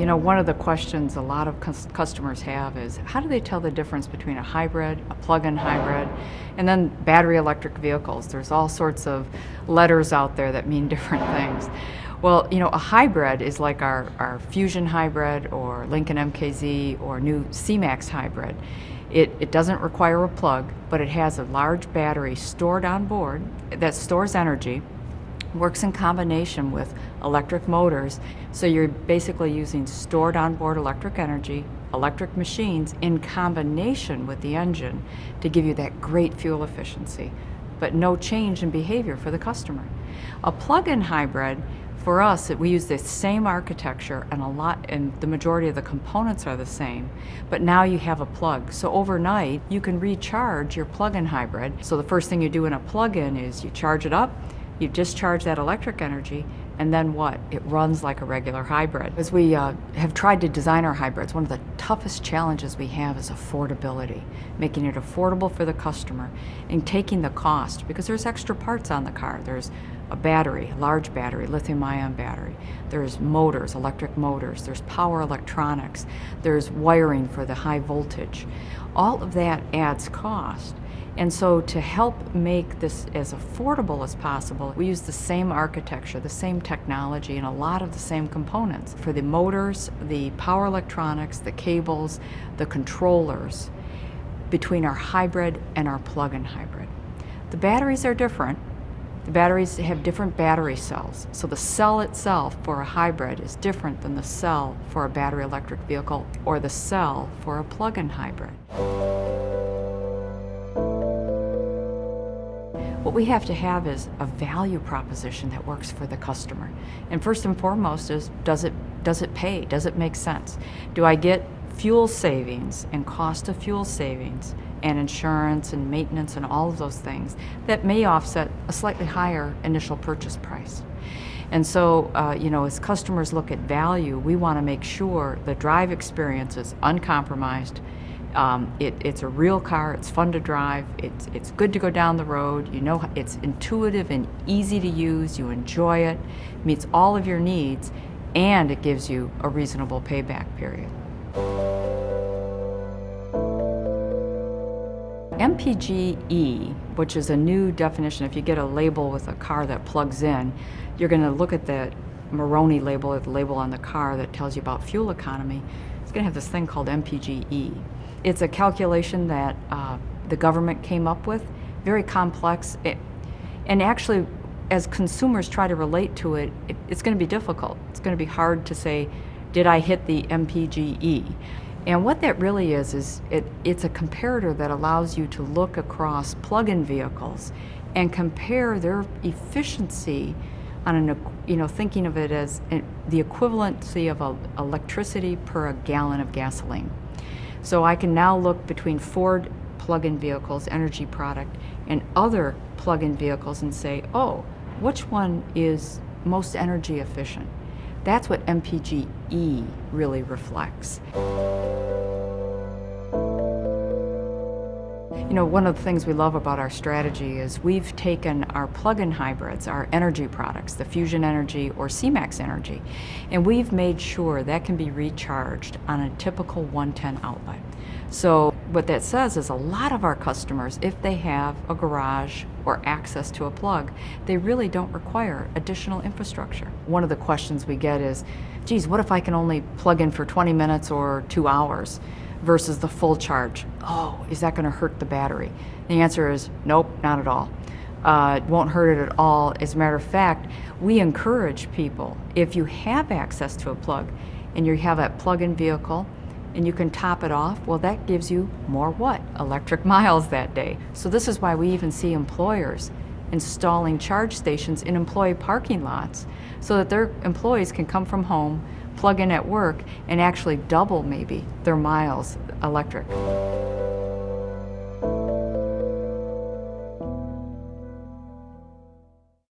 You know, one of the questions a lot of customers have is how do they tell the difference between a hybrid, a plug-in hybrid, and then battery electric vehicles? There's all sorts of letters out there that mean different things. Well, you know, a hybrid is like our Fusion hybrid or Lincoln MKZ or new C-Max hybrid. It doesn't require a plug, but it has a large battery stored on board that stores energy, works in combination with electric motors, so you're basically using stored onboard electric energy, electric machines in combination with the engine to give you that great fuel efficiency, but no change in behavior for the customer. A plug-in hybrid, for us, we use the same architecture and the majority of the components are the same, but now you have a plug. So overnight, you can recharge your plug-in hybrid. So the first thing you do in a plug-in is you charge it up, you discharge that electric energy, and then what? It runs like a regular hybrid. As we have tried to design our hybrids, one of the toughest challenges we have is affordability, making it affordable for the customer and taking the cost, because there's extra parts on the car. There's a battery, a large battery, lithium-ion battery. There's motors, electric motors. There's power electronics. There's wiring for the high voltage. All of that adds cost. And so to help make this as affordable as possible, we use the same architecture, the same technology, and a lot of the same components. For the motors, the power electronics, the cables, the controllers, between our hybrid and our plug-in hybrid. The batteries are different. The batteries have different battery cells. So the cell itself for a hybrid is different than the cell for a battery electric vehicle or the cell for a plug-in hybrid. What we have to have is a value proposition that works for the customer. And first and foremost is, does it pay? Does it make sense? Do I get fuel savings and cost of fuel savings and insurance and maintenance and all of those things that may offset a slightly higher initial purchase price? And so, you know, as customers look at value, we want to make sure the drive experience is uncompromised. It's a real car, it's fun to drive, it's good to go down the road, you know, it's intuitive and easy to use, you enjoy it, meets all of your needs, and it gives you a reasonable payback period. MPGE, which is a new definition, if you get a label with a car that plugs in, you're going to look at the Moroni label, or the label on the car that tells you about fuel economy. It's going to have this thing called MPGE. It's a calculation that the government came up with, very complex, and actually as consumers try to relate to it, it's going to be difficult. It's going to be hard to say, did I hit the MPGE? And what that really is it's a comparator that allows you to look across plug-in vehicles and compare their efficiency on thinking of it as the equivalency of electricity per a gallon of gasoline. So I can now look between Ford plug-in vehicles, energy product, and other plug-in vehicles and say, oh, which one is most energy efficient? That's what MPGE really reflects. You know, one of the things we love about our strategy is we've taken our plug-in hybrids, our energy products, the Fusion Energy or C-Max Energy, and we've made sure that can be recharged on a typical 110 outlet. So what that says is a lot of our customers, if they have a garage or access to a plug, they really don't require additional infrastructure. One of the questions we get is, geez, what if I can only plug in for 20 minutes or 2 hours versus the full charge? Oh, is that going to hurt the battery? The answer is nope, not at all. It won't hurt it at all. As a matter of fact, we encourage people, if you have access to a plug and you have that plug-in vehicle and you can top it off, well, that gives you more what? Electric miles that day. So this is why we even see employers installing charge stations in employee parking lots so that their employees can come from home, plug in at work, and actually double maybe their miles electric.